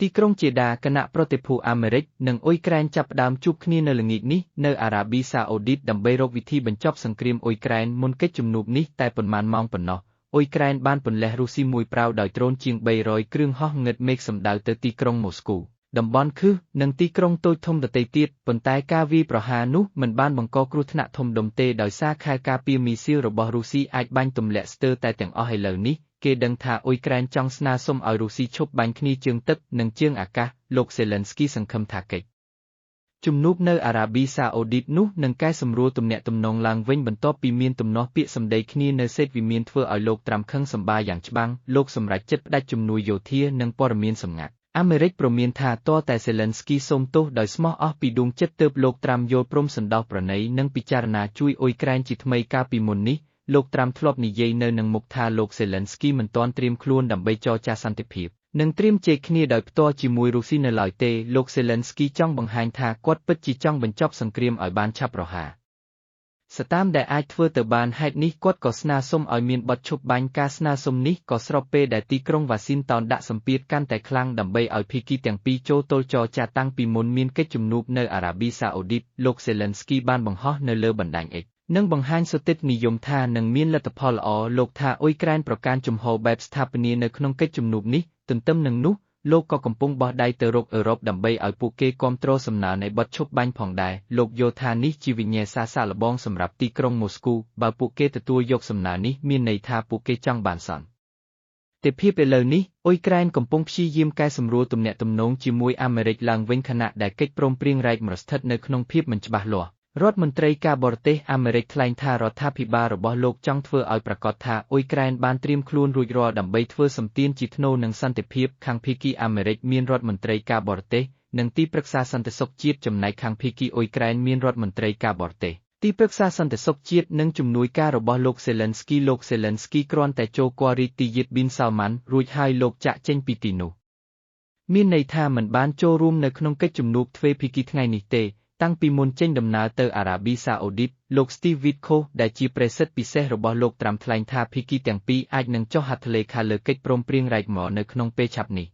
ទីក្រុងជាដាគណៈប្រតិភូអាមេរិកនិងអ៊ុយក្រែនចាប់ផ្ដើមជួបគ្នានៅល្ងាចនេះនៅអារ៉ាប៊ីសាអូឌីតដើម្បីរកវិធីបញ្ចប់សង្គ្រាមអ៊ុយក្រែនមុនកិច្ចជំនួបនេះតែប៉ុន្មានម៉ោងប៉ុណ្ណោះអ៊ុយក្រែនបានពន្លះរុស្ស៊ីមួយប្រាវដោយដ្រូនជាង300គ្រឿងហោះងឹតមេឃសម្ដៅទៅទីក្រុងម៉ូស្គូតំបន់ខឹសនិងទីក្រុងតូចធំដទៃទៀតប៉ុន្តែការវាយប្រហារនោះមិនបានបង្កគ្រោះថ្នាក់ធំដុំទេដោយសារខែលការពារមីស៊ីលរបស់រុស្ស៊ីអាចបាញ់ទម្លាក់ស្ទើរតែទាំងអស់ឥឡូវនេះគេដឹងថាអ៊ុយក្រែនចង់ស្នើសុំឲ្យរុស្ស៊ីឈប់បាញ់គ្នាជើងទឹកនិងជើងអាកាសលោកសេឡិនស្គីសង្ឃឹមថាកិច្ចជំនួបនៅអារ៉ាប៊ីសាអូឌីតនោះនឹងកែសម្រួលទំនាក់ទំនងឡើងវិញបន្ទាប់ពីមានទំនាស់ពាក្យសម្ដីគ្នានៅសេតវិមានធ្វើឲ្យលោកត្រាំខឹងសម្បាយ៉ាងច្បាស់លោកសម្រេចចិត្តផ្ដាច់ជំនួយយោធានិងព័ត៌មានសម្ងាត់អាមេរិកព្រមានថាតើតែសេឡិនស្គីសូមទោសដោយស្មោះអស់ពីដួងចិត្តទើបលោកត្រាំយល់ព្រមសណ្ដោសប្រណីនិងពិចារណាជួយអ៊ុយក្រែនជាថ្មីកាលពីមុននេះលោកត្រាំធ្លាប់និយាយនៅនឹងមុខថាលោកសេឡិនស្គីមិនទាន់ត្រៀមខ្លួនដើម្បីចរចាសន្តិភាពនិងត្រៀមជែកគ្នាដោយផ្ទាល់ជាមួយរុស្ស៊ីនៅឡើយទេលោកសេឡិនស្គីចង់បង្ហាញថាគាត់ពិតជាចង់បញ្ចប់សង្គ្រាមឲ្យបានឆាប់រហ័សស្តាមដែលអាចធ្វើទៅបានហេតុនេះគាត់ក៏ស្នើសុំឲ្យមានបទឈប់បាញ់ការស្នើសុំនេះក៏ស្របពេលដែលទីក្រុងវ៉ាស៊ីនតោនដាក់សម្ពាធកាន់តែខ្លាំងដើម្បីឲ្យភាគីទាំងពីរចូលទល់ចរចាតាំងពីមុនមានកិច្ចជំនួបនៅអារ៉ាប៊ីសាអូឌីតលោកសេឡិនស្គីបានបង្ហោះនៅលើបណ្ដាញ X និងបង្ហាញសុទិដ្ឋនិយមថានឹងមានលទ្ធផលល្អលោកថាអ៊ុយក្រែនប្រកាន់ជំហរបែបស្ថាបនានៅក្នុងកិច្ចជំនួបនេះទន្ទឹមនឹងនោះលោកក៏កំពុងបោះដៃទៅរកអឺរ៉ុបដើម្បីឲ្យពួកគេគាំទ្រសំណើនៃបទឈប់បាញ់ផងដែរលោកយល់ថានេះជាវិញ្ញាសាសាកល្បងសម្រាប់ទីក្រុងម៉ូស្គូបើពួកគេទទួលយកសំណើនេះមានន័យថាពួកគេចង់បានសន្តិភាពឥឡូវនេះអ៊ុយក្រែនកំពុងព្យាយាមកែសម្រួលទំនាក់ទំនងជាមួយអាមេរិកឡើងវិញខណៈដែលកិច្ចព្រមព្រៀងរ៉ែកមរស្ថិតនៅក្នុងភាពមិនច្បាស់លាស់រដ្ឋមន្ត្រីការបរទេសអាមេរិកថ្លែងថារដ្ឋាភិបាលរបស់លោកចង់ធ្វើឲ្យប្រាកដថាអ៊ុយក្រែនបានត្រៀមខ្លួនរួចរាល់ដើម្បីធ្វើសម្ពាធជាថ្នូរនឹងសន្តិភាពខាងភាគីអាមេរិកមានរដ្ឋមន្ត្រីការបរទេសនិងទីប្រឹក្សាសន្តិសុខជាតិចំណែកខាងភាគីអ៊ុយក្រែនមានរដ្ឋមន្ត្រីការបរទេសទីប្រឹក្សាសន្តិសុខជាតិនិងជំនួយការរបស់លោកសេឡិនស្គីលោកសេឡិនស្គីគ្រាន់តែចូលគាល់រាជទីយេតប៊ីនសាលម៉ាន់រួចហើយលោកចាក់ចេញពីទីនោះមានន័យថាមិនបានចូលរួមនៅក្នុងកិច្ចជំនួបទ្វេភាគីថ្ងៃនេះទេតាំងពីមុនចេញដំណើរទៅអារ៉ាប៊ីសាអូឌីតលោក Steve Witkoff ដែលជាប្រេសិតពិសេសរបស់លោកត្រាំថ្លែងថាភាគីទាំងពីរអាចនឹងចុះហត្ថលេខាលើកិច្ចព្រមព្រៀងរ៉ែកមរនៅក្នុងពេលឆាប់នេះ